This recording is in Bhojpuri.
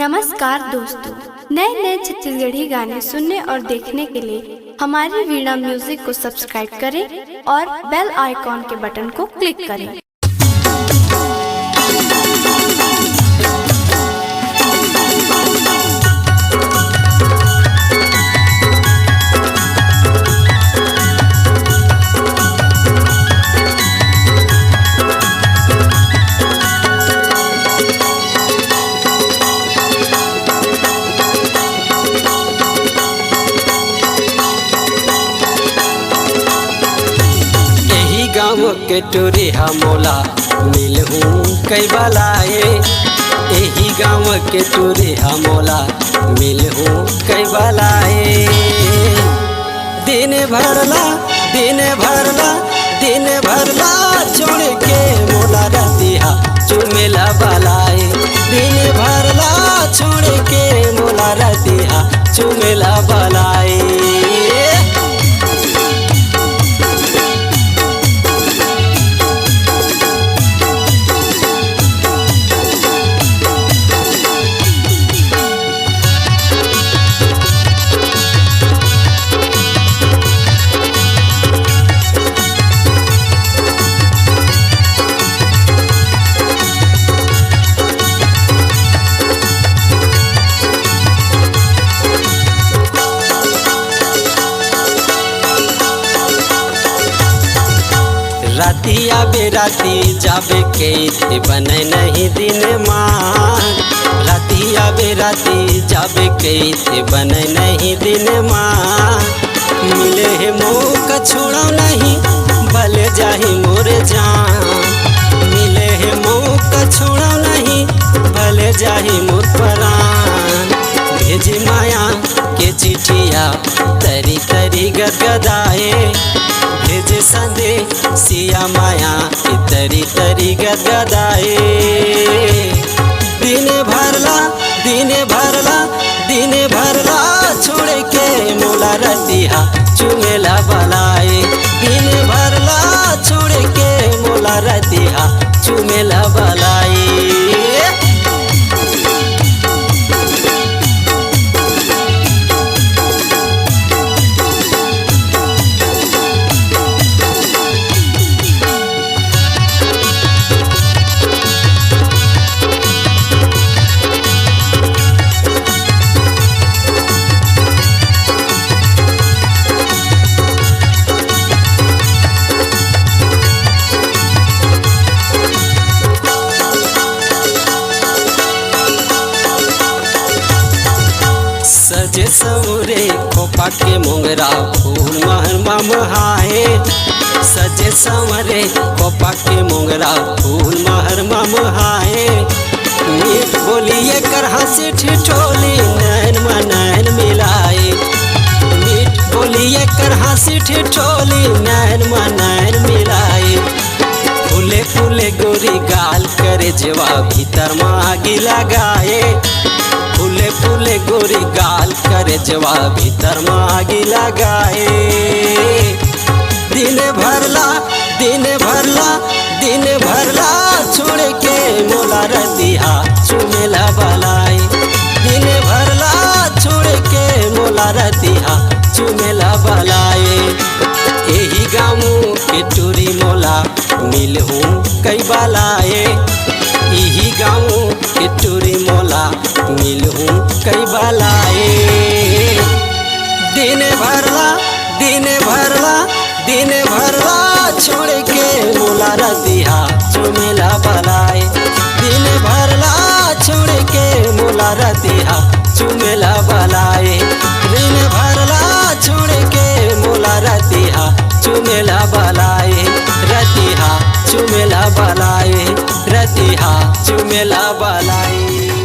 नमस्कार दोस्तों, नए नए छत्तीसगढ़ी गाने सुनने और देखने के लिए हमारी वीणा म्यूजिक को सब्सक्राइब करें और बेल आइकॉन के बटन को क्लिक करें। के टोरी हमोला मिलहूँ कई बलाए, यही गाँव के टोरी हमोला मिलहूँ कई बलाए। दिन भरला छोड़ के मोला रतिया चुमेला बलाए। दिन भरला छोड़ के मोला रतिया चुमेला बलाए। रातिया बेराती जाबे के बने नहीं दिन माँ। रातिया बेराती जाबे के बने नहीं दिन माँ। मिले है मौका छोड़ा नहीं भले जाही मोरे जान। मिले है मौका छोड़ा नहीं भले जाही मोर परान। भेजी माया के चिठिया तरी तरी गदगदाए। भेजे संदे सिया माया तरी तरी गदगदाए। दिन भरला छोड़ के मोला रतिया चुमेला बलाए। दिन भरला छोड़ के मोला रतिया चुमेला बलाए। सजे सवरे खोपा के मोंगरा फूल महर ममहाए। सजे सवरे खोपा के मोंगरा फूल महर ममहाए। मीठ बोलिए कर हंसी ठिठोली नैन मनैन मिलाए। मीठ बोलिए कर हंसी ठिठोली नैन मनैन मिलाए। फूले फूले गोरी गाल करे जवा भीतर मागी लगाए। फूले फूले गोरी गाल करे जवा भीतर मागी लगाए। दिन भरला छोड़ के मोला रतिया चुमेला बलाए। दिन भरला छोड़ के मोला रतिया चुमेला बलाए। यही गाँव के टोरी मोला मिलहूँ कई बलाए। यही गाँव के टोरी मोला मिलहूँ कई बलाए। दिन भरला छोड़ के मोला रतिया चुमेला बलाए। दिन भरला छोड़ के मोला रतिया चुमेला बलाए। दिन भरला छोड़ के मोला रतिया चुमेला बलाए। रतिया चुमेला बलाए। रतिया चुमेला बलाए।